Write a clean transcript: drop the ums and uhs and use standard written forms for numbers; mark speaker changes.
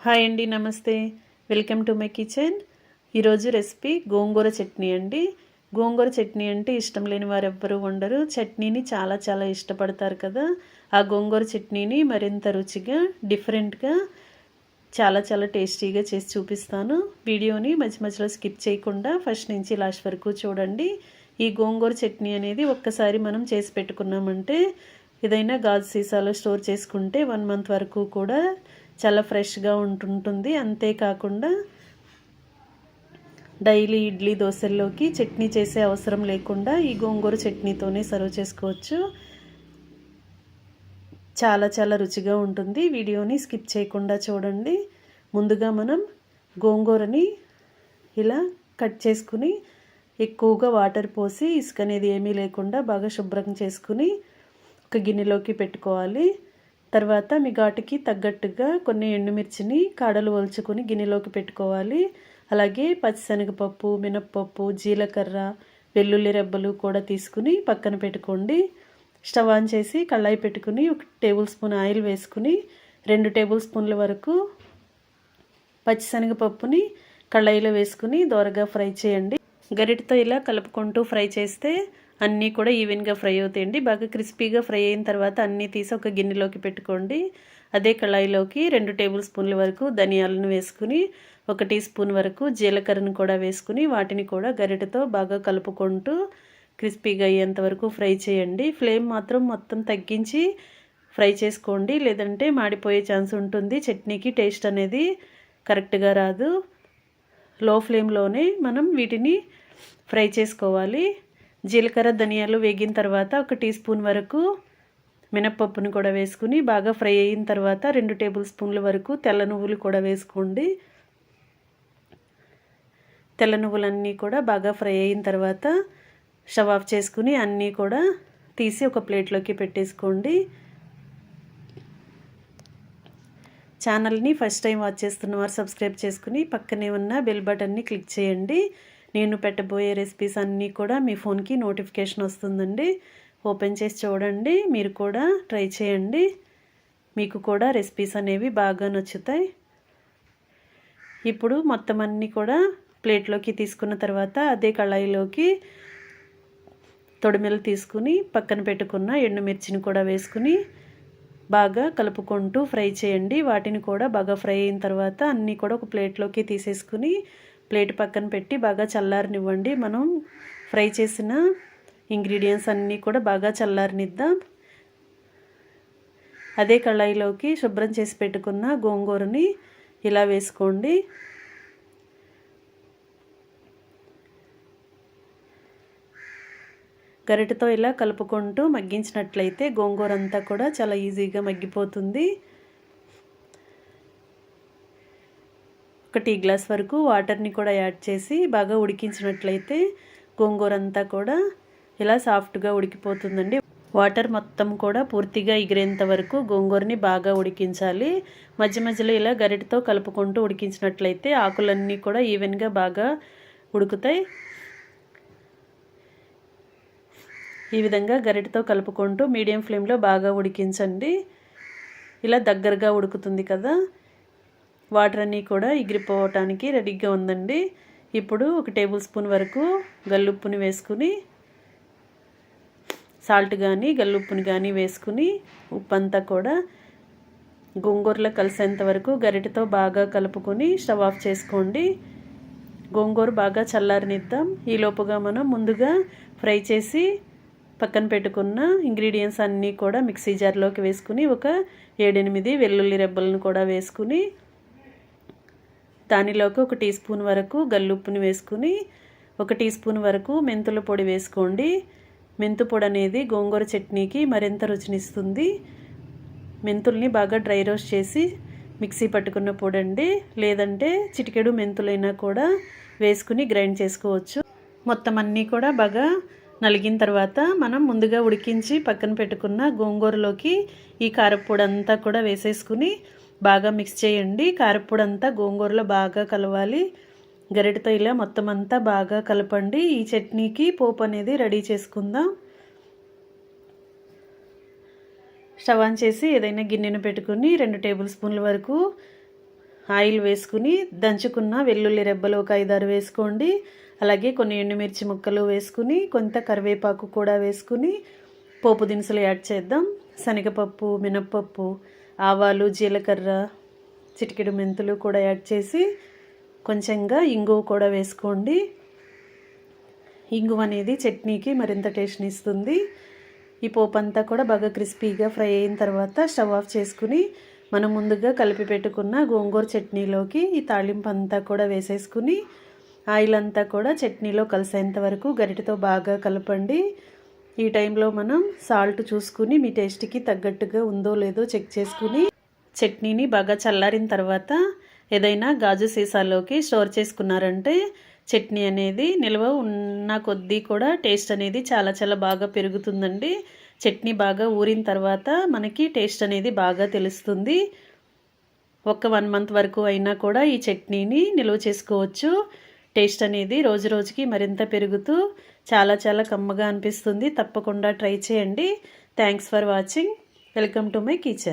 Speaker 1: Hi అండి, నమస్తే. Welcome to my kitchen. ఈరోజు రెసిపీ గోంగూర చట్నీ అండి. గోంగూర చట్నీ అంటే ఇష్టం లేని వారు ఎవ్వరూ ఉండరు. చట్నీని చాలా చాలా ఇష్టపడతారు కదా. ఆ గోంగూర చట్నీని మరింత రుచిగా, డిఫరెంట్గా, చాలా చాలా టేస్టీగా చేసి చూపిస్తాను. వీడియోని మధ్య మధ్యలో స్కిప్ చేయకుండా ఫస్ట్ నుంచి లాస్ట్ వరకు చూడండి. ఈ గోంగూర చట్నీ అనేది ఒక్కసారి మనం చేసి పెట్టుకున్నామంటే ఏదైనా గాజు సీసాలో స్టోర్ చేసుకుంటే 1 మంత్ వరకు కూడా చాలా ఫ్రెష్గా ఉంటుంటుంది. అంతేకాకుండా డైలీ ఇడ్లీ దోశల్లోకి చట్నీ చేసే అవసరం లేకుండా ఈ గోంగూర చట్నీతోనే సర్వ్ చేసుకోవచ్చు. చాలా చాలా రుచిగా ఉంటుంది. వీడియోని స్కిప్ చేయకుండా చూడండి. ముందుగా మనం గోంగూరని ఇలా కట్ చేసుకుని ఎక్కువగా వాటర్ పోసి ఇసుక అనేది ఏమీ లేకుండా బాగా శుభ్రం చేసుకుని ఒక గిన్నెలోకి పెట్టుకోవాలి. తర్వాత మీ ఘాటుకి తగ్గట్టుగా కొన్ని ఎండుమిర్చిని కాడలు ఒలుచుకొని గిన్నెలోకి పెట్టుకోవాలి. అలాగే పచ్చిశనగపప్పు, మినప్పప్పు, జీలకర్ర, వెల్లుల్లి రెబ్బలు కూడా తీసుకుని పక్కన పెట్టుకోండి. స్టవ్ ఆన్ చేసి కళాయి పెట్టుకుని 1 టేబుల్ స్పూన్ ఆయిల్ వేసుకుని 2 టేబుల్ స్పూన్ల వరకు పచ్చిశనగపప్పుని కళాయిలో వేసుకుని దోరగా ఫ్రై చేయండి. గరిటతో ఇలా కలుపుకుంటూ ఫ్రై చేస్తే అన్నీ కూడా ఈవెన్గా ఫ్రై అవుతాయండి. బాగా క్రిస్పీగా ఫ్రై అయిన తర్వాత అన్నీ తీసి ఒక గిన్నెలోకి పెట్టుకోండి. అదే కళాయిలోకి 2 టేబుల్ స్పూన్ల వరకు ధనియాలను వేసుకుని 1 టీ స్పూన్ వరకు జీలకర్రను కూడా వేసుకుని వాటిని కూడా గరిటతో బాగా కలుపుకుంటూ క్రిస్పీగా అయ్యేంత వరకు ఫ్రై చేయండి. ఫ్లేమ్ మాత్రం మొత్తం తగ్గించి ఫ్రై చేసుకోండి, లేదంటే మాడిపోయే ఛాన్స్ ఉంటుంది. చట్నీకి టేస్ట్ అనేది కరెక్ట్గా రాదు. లో ఫ్లేమ్లోనే మనం వీటిని ఫ్రై చేసుకోవాలి. జీలకర్ర, ధనియాలు వేగిన తర్వాత 1 టీ స్పూన్ వరకు మినప్పప్పును కూడా వేసుకుని బాగా ఫ్రై అయిన తర్వాత 2 టేబుల్ స్పూన్ల వరకు తెల్ల నువ్వులు కూడా వేసుకోండి. తెల్ల నువ్వులన్నీ కూడా బాగా ఫ్రై అయిన తర్వాత స్టవ్ ఆఫ్ చేసుకుని అన్నీ కూడా తీసి ఒక ప్లేట్లోకి పెట్టేసుకోండి. ఛానల్ని ఫస్ట్ టైం వాచ్ చేస్తున్నవారు సబ్స్క్రైబ్ చేసుకుని పక్కనే ఉన్న బెల్ బటన్ని క్లిక్ చేయండి. నేను పెట్టబోయే రెసిపీస్ అన్నీ కూడా మీ ఫోన్కి నోటిఫికేషన్ వస్తుందండి. ఓపెన్ చేసి చూడండి, మీరు కూడా ట్రై చేయండి. మీకు కూడా రెసిపీస్ అనేవి బాగా నచ్చుతాయి. ఇప్పుడు మొత్తం అన్నీ కూడా ప్లేట్లోకి తీసుకున్న తర్వాత అదే కళాయిలోకి తొడిమెలు తీసుకుని పక్కన పెట్టుకున్న ఎండుమిర్చిని కూడా వేసుకుని బాగా కలుపుకుంటూ ఫ్రై చేయండి. వాటిని కూడా బాగా ఫ్రై అయిన తర్వాత అన్నీ కూడా ఒక ప్లేట్లోకి తీసేసుకుని ప్లేట్ పక్కన పెట్టి బాగా చల్లారనివ్వండి. మనం ఫ్రై చేసిన ఇంగ్రీడియంట్స్ అన్నీ కూడా బాగా చల్లారనిద్దాం. అదే కళాయిలోకి శుభ్రం చేసి పెట్టుకున్న గోంగూరని ఇలా వేసుకోండి. గరిటతో ఇలా కలుపుకుంటూ మగ్గించినట్లయితే గోంగూర అంతా కూడా చాలా ఈజీగా మగ్గిపోతుంది. 1 టీ గ్లాస్ వరకు వాటర్ని కూడా యాడ్ చేసి బాగా ఉడికించినట్లయితే గోంగూర అంతా కూడా ఇలా సాఫ్ట్గా ఉడికిపోతుందండి. వాటర్ మొత్తం కూడా పూర్తిగా ఎగిరేంత వరకు గోంగూరని బాగా ఉడికించాలి. మధ్య మధ్యలో ఇలా గరిటతో కలుపుకుంటూ ఉడికించినట్లయితే ఆకులన్నీ కూడా ఈవెన్గా బాగా ఉడుకుతాయి. ఈ విధంగా గరిటతో కలుపుకుంటూ మీడియం ఫ్లేమ్లో బాగా ఉడికించండి. ఇలా దగ్గరగా ఉడుకుతుంది కదా, వాటర్ అన్నీ కూడా ఎగిరిపోవటానికి రెడీగా ఉందండి. ఇప్పుడు 1 టేబుల్ స్పూన్ వరకు గల్లుప్పుని వేసుకుని సాల్ట్ కానీ గల్లుప్పుని కానీ వేసుకుని ఉప్పు అంతా కూడా గోంగూరలో కలిసేంత వరకు గరిటతో బాగా కలుపుకొని స్టవ్ ఆఫ్ చేసుకోండి. గోంగూర బాగా చల్లారనిద్దాం. ఈలోపుగా మనం ముందుగా ఫ్రై చేసి పక్కన పెట్టుకున్న ఇంగ్రీడియంట్స్ అన్నీ కూడా మిక్సీ జార్లోకి వేసుకుని ఒక 7-8 వెల్లుల్లి రెబ్బలను కూడా వేసుకుని దానిలోకి 1 టీ స్పూన్ వరకు గల్లుప్పుని వేసుకుని 1 టీ స్పూన్ వరకు మెంతుల పొడి వేసుకోండి. మెంతు పొడి అనేది గోంగూర చట్నీకి మరింత రుచినిస్తుంది. మెంతుల్ని బాగా డ్రై రోస్ట్ చేసి మిక్సీ పట్టుకున్న పొడి అండి, లేదంటే చిటికెడు మెంతులైనా కూడా వేసుకుని గ్రైండ్ చేసుకోవచ్చు. మొత్తం అన్నీ కూడా బాగా నలిగిన తర్వాత మనం ముందుగా ఉడికించి పక్కన పెట్టుకున్న గోంగూరలోకి ఈ కారప్పొడి అంతా కూడా వేసేసుకుని బాగా మిక్స్ చేయండి. కారప్పొడి అంతా గోంగూరలో బాగా కలవాలి. గరిటతో ఇలా మొత్తం అంతా బాగా కలపండి. ఈ చట్నీకి పోపు అనేది రెడీ చేసుకుందాం. స్టవ్ ఆన్ చేసి ఏదైనా గిన్నెను పెట్టుకుని 2 టేబుల్ స్పూన్ల వరకు ఆయిల్ వేసుకుని దంచుకున్న వెల్లుల్లి రెబ్బలు ఒక 5-6 వేసుకోండి. అలాగే కొన్ని ఎండుమిర్చి ముక్కలు వేసుకుని కొంత కరివేపాకు కూడా వేసుకుని పోపు దినుసులు యాడ్ చేద్దాం. శనగపప్పు, మినప్పప్పు, ఆవాలు, జీలకర్ర, చిటికెడు మెంతులు కూడా యాడ్ చేసి కొంచెంగా ఇంగువ కూడా వేసుకోండి. ఇంగువ అనేది చట్నీకి మరింత టేస్ట్ని ఇస్తుంది. ఈ పోపు అంతా కూడా బాగా క్రిస్పీగా ఫ్రై అయిన తర్వాత స్టవ్ ఆఫ్ చేసుకుని మనం ముందుగా కలిపి పెట్టుకున్న గోంగూర చట్నీలోకి ఈ తాళింపు అంతా కూడా వేసేసుకుని ఆయిల్ అంతా కూడా చట్నీలో కలిసేంత వరకు గరిటెతో బాగా కలపండి. ఈ టైంలో మనం సాల్ట్ చూసుకుని మీ టేస్ట్కి తగ్గట్టుగా ఉందో లేదో చెక్ చేసుకుని చట్నీని బాగా చల్లారిన తర్వాత ఏదైనా గాజు సీసాలోకి స్టోర్ చేసుకున్నారంటే చట్నీ అనేది నిల్వ ఉన్న కొద్దీ కూడా టేస్ట్ అనేది చాలా చాలా బాగా పెరుగుతుందండి. చట్నీ బాగా ఊరిన తర్వాత మనకి టేస్ట్ అనేది బాగా తెలుస్తుంది. ఒక 1 మంత్ వరకు అయినా కూడా ఈ చట్నీని నిల్వ చేసుకోవచ్చు. టేస్ట్ అనేది రోజు రోజుకి మరింత పెరుగుతూ చాలా చాలా కమ్మగా అనిపిస్తుంది. తప్పకుండా ట్రై చేయండి. Thanks for watching. Welcome to my kitchen.